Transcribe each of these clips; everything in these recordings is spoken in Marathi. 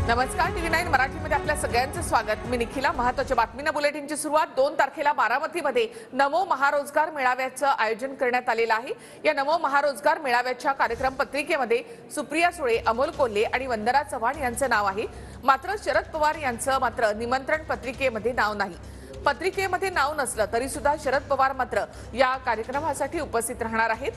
नमस्कार, TV9 मराठीमध्ये आपल्या सगळ्यांचं स्वागत। मी निखिला। महत्त्वाच्या बातमीनं बुलेटिनची सुरुवात। 2 तारखेला बारामतीमध्ये नमो महारोजगार मेळाव्याचं आयोजन करण्यात आलेलं आहे। या नमो महारोजगार मेळाव्याच्या कार्यक्रम पत्रिकेमध्ये सुप्रिया सुळे, अमोल कोल्हे आणि वंदना चव्हाण यांचं नाव आहे। मात्र शरद पवार यांचं निमंत्रण पत्रिकेमध्ये नाव नाही। पत्रिकेमध्ये नाव नसलं तरी सुद्धा शरद पवार मात्र या कार्यक्रमासाठी उपस्थित राहणार आहेत।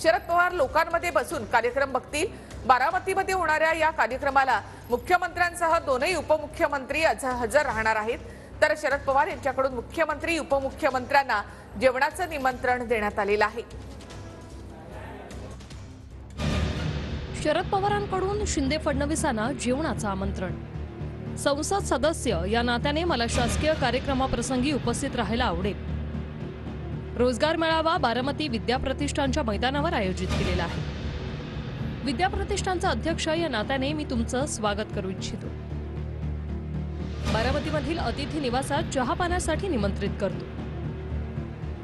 शरद पवार लोकांमध्ये बसून कार्यक्रम बघतील। बारामतीमध्ये होणाऱ्या या कार्यक्रमाला मुख्यमंत्र्यांसह दोनही उपमुख्यमंत्री हजर राहणार आहेत। तर शरद पवार यांच्याकडून मुख्यमंत्री उपमुख्यमंत्र्यांना जेवणाचं निमंत्रण देण्यात आलेलं आहे। शरद पवारांकडून शिंदे फडणवीसांना जेवणाचं आमंत्रण। संसद सदस्य या नात्याने मला शासकीय कार्यक्रमाप्रसंगी उपस्थित राहायला आवडेल। रोजगार मेळावा बारामती विद्याप्रतिष्ठानच्या मैदानावर आयोजित केलेला आहे। विद्याप्रतिष्ठानचा अध्यक्ष या नात्याने मी तुमचं स्वागत करू इच्छितो। बारामतीमधील अतिथी निवासात चहापानासाठी निमंत्रित करतो।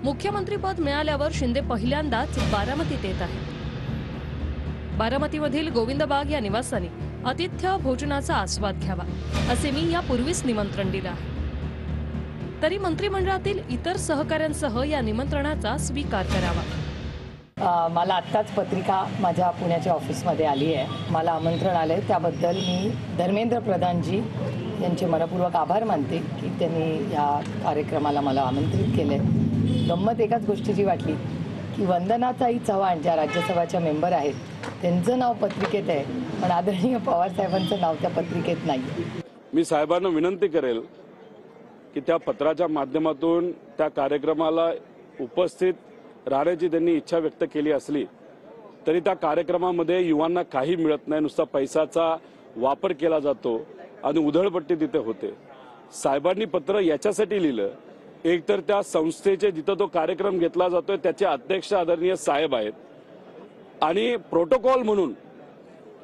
मुख्यमंत्रीपद मिळाल्यावर शिंदे पहिल्यांदाच बारामतीत येत आहेत। बारामतीमधील गोविंदबाग या निवासाने आतिथ्य भोजनाचा आस्वाद घ्यावा असे मी यापूर्वीच निमंत्रण दिलं आहे। तरी मंत्रिमंडळातील इतर सहकाऱ्यांसह या निमंत्रणाचा स्वीकार करावा। मला आत्ताच पत्रिका माझ्या पुण्याच्या ऑफिसमध्ये आली आहे। मला आमंत्रण आले त्याबद्दल मी धर्मेंद्र प्रधानजी यांचे मनपूर्वक आभार मानते की त्यांनी या कार्यक्रमाला मला आमंत्रित केले। गंमत एकाच गोष्टीची वाटली की वंदनाताई चव्हाण ज्या राज्यसभाच्या मेंबर आहेत त्यांचं नाव पत्रिकेत आहे, पण आदरणीय पवार साहेबांचं नाव त्या पत्रिकेत नाही। मी साहेबांना विनंती करेल की त्या पत्राच्या माध्यमातून त्या कार्यक्रमाला उपस्थित राहण्याची त्यांनी इच्छा व्यक्त केली असली तरी त्या कार्यक्रमामध्ये युवांना काही मिळत नाही, नुसता पैशाचा वापर केला जातो आणि उधळपट्टी तिथे होते। साहेबांनी पत्र याच्यासाठी लिहिलं, एक तर त्या संस्थेचे जिथं तो कार्यक्रम घेतला जातोय त्याचे अध्यक्ष आदरणीय साहेब आहेत आणि प्रोटोकॉल म्हणून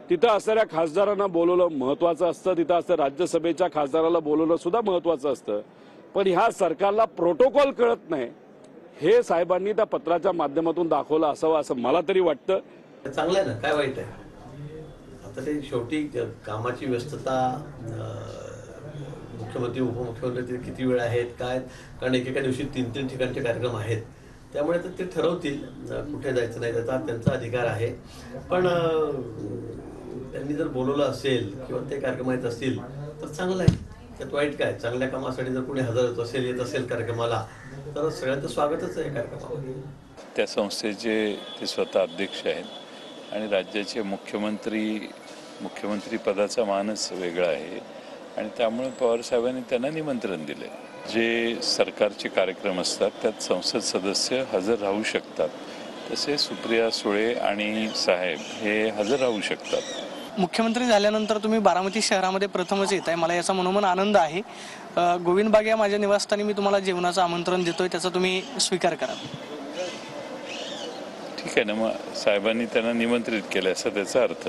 तिथं असणाऱ्या खासदारांना बोलवलं महत्वाचं असतं, तिथं असं राज्यसभेच्या खासदाराला बोलवलं सुद्धा महत्वाचं असतं, पण ह्या सरकारला प्रोटोकॉल कळत नाही हे साहेबांनी त्या पत्राच्या माध्यमातून दाखवलं असावं असं मला तरी वाटतं। चांगलं आहे ना, काय वाईट आहे? आता ते शेवटी कामाची व्यस्तता, मुख्यमंत्री उपमुख्यमंत्री किती वेळ आहेत काय, कारण एकेका दिवशी 3-3 ठिकाणचे कार्यक्रम आहेत, त्यामुळे तर ते ठरवतील कुठे जायचं नाही, त्याचा त्यांचा अधिकार आहे। पण त्यांनी जर बोलवलं असेल किंवा ते कार्यक्रम येत असतील तर चांगलं आहे, त्यात वाईट काय? चांगल्या कामासाठी जर कोणी हजर होत असेल, येत असेल कार्यक्रमाला तर सगळ्यांचं स्वागतच आहे कार्यक्रमामध्ये। त्या संस्थेचे ते स्वतः अध्यक्ष आहेत आणि राज्याचे मुख्यमंत्री पदाचा मानच वेगळा आहे आणि त्यामुळे पवार साहेबांनी त्यांना निमंत्रण दिले। जे सरकारचे कार्यक्रम असतात त्यात संसद सदस्य हजर राहू शकतात, तसे सुप्रिया सुळे आणि साहेब हे हजर राहू शकतात। मुख्यमंत्री झाल्यानंतर तुम्ही बारामती शहरामध्ये प्रथमच येत आहे, मला याचा मनोमन आनंद आहे। गोविंदबाग या माझ्या निवासस्थानी मी तुम्हाला जेवणाचं आमंत्रण देतोय, त्याचा तुम्ही स्वीकार करा। ठीक आहे ना, मग साहेबांनी त्यांना निमंत्रित केलं असं त्याचा अर्थ।